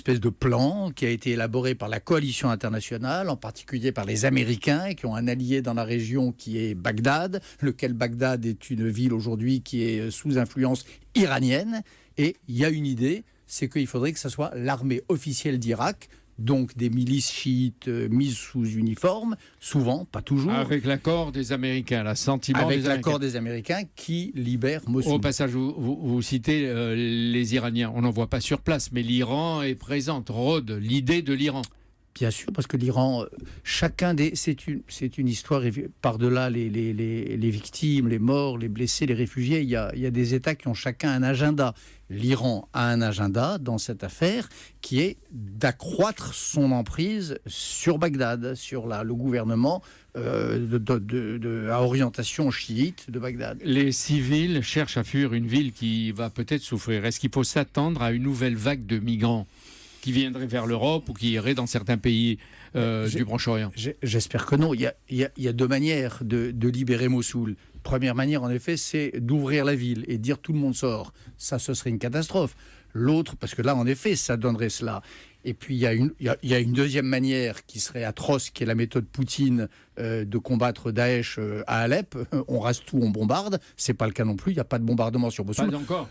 espèce de plan qui a été élaboré par la coalition internationale, en particulier par les Américains, qui ont un allié dans la région qui est Bagdad, lequel Bagdad est une ville aujourd'hui qui est sous influence iranienne. Et il y a une idée, c'est qu'il faudrait que ce soit l'armée officielle d'Irak, donc des milices chiites mises sous uniforme, souvent, pas toujours. Avec l'accord des Américains, l'assentiment des Américains. Avec l'accord des Américains qui libère Mossoul. Au passage, vous citez les Iraniens. On n'en voit pas sur place, mais l'Iran est présente, rôde l'idée de l'Iran. Bien sûr, parce que l'Iran, c'est une histoire par-delà les victimes, les morts, les blessés, les réfugiés. Il y a des États qui ont chacun un agenda. L'Iran a un agenda dans cette affaire qui est d'accroître son emprise sur Bagdad, sur le gouvernement à orientation chiite de Bagdad. Les civils cherchent à fuir une ville qui va peut-être souffrir. Est-ce qu'il faut s'attendre à une nouvelle vague de migrants qui viendraient vers l'Europe ou qui iraient dans certains pays du Proche-Orient? J'espère que non. Il y a deux manières de libérer Mossoul. Première manière, en effet, c'est d'ouvrir la ville et de dire tout le monde sort. Ça, ce serait une catastrophe. L'autre, parce que là, en effet, ça donnerait cela. Et puis, il y a une deuxième manière qui serait atroce, qui est la méthode Poutine de combattre Daesh à Alep. On rase tout, on bombarde. C'est pas le cas non plus. Il n'y a pas de bombardement sur Mossoul. Pas encore.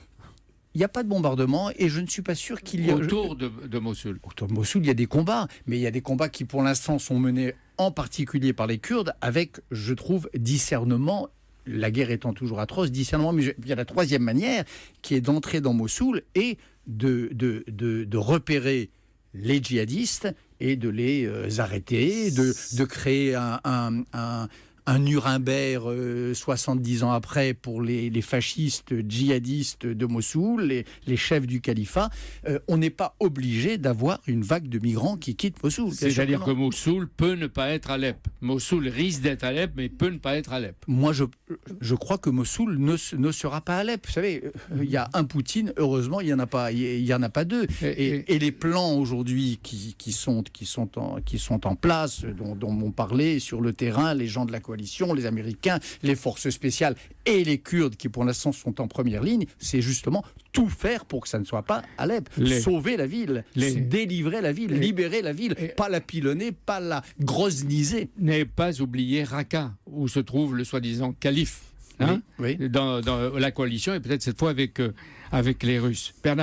Il n'y a pas de bombardement et je ne suis pas sûr qu'il y ait... Autour de Mossoul. Autour de Mossoul, il y a des combats. Mais il y a des combats qui, pour l'instant, sont menés en particulier par les Kurdes avec, je trouve, discernement. La guerre étant toujours atroce, discernement. Mais il y a la troisième manière qui est d'entrer dans Mossoul et de repérer les djihadistes et de les arrêter, de créer un Nuremberg 70 ans après pour les fascistes djihadistes de Mossoul, les chefs du califat. On n'est pas obligé d'avoir une vague de migrants qui quittent Mossoul. C'est-à-dire que Mossoul peut ne pas être Alep. Mossoul risque d'être Alep, mais peut ne pas être Alep. Moi, je crois que Mossoul ne sera pas Alep. Vous savez, il y a un Poutine, heureusement, il y en a pas deux. Et les plans aujourd'hui qui sont en place, dont m'ont parlé sur le terrain les gens de la coalition, les Américains, les forces spéciales et les Kurdes qui pour l'instant sont en première ligne, c'est justement tout faire pour que ça ne soit pas Alep. Sauver la ville, délivrer la ville, libérer la ville, pas la pilonner, pas la grosniser. N'ayez pas oublié Raqqa, où se trouve le soi-disant calife, oui. dans la coalition, et peut-être cette fois avec les Russes. Bernard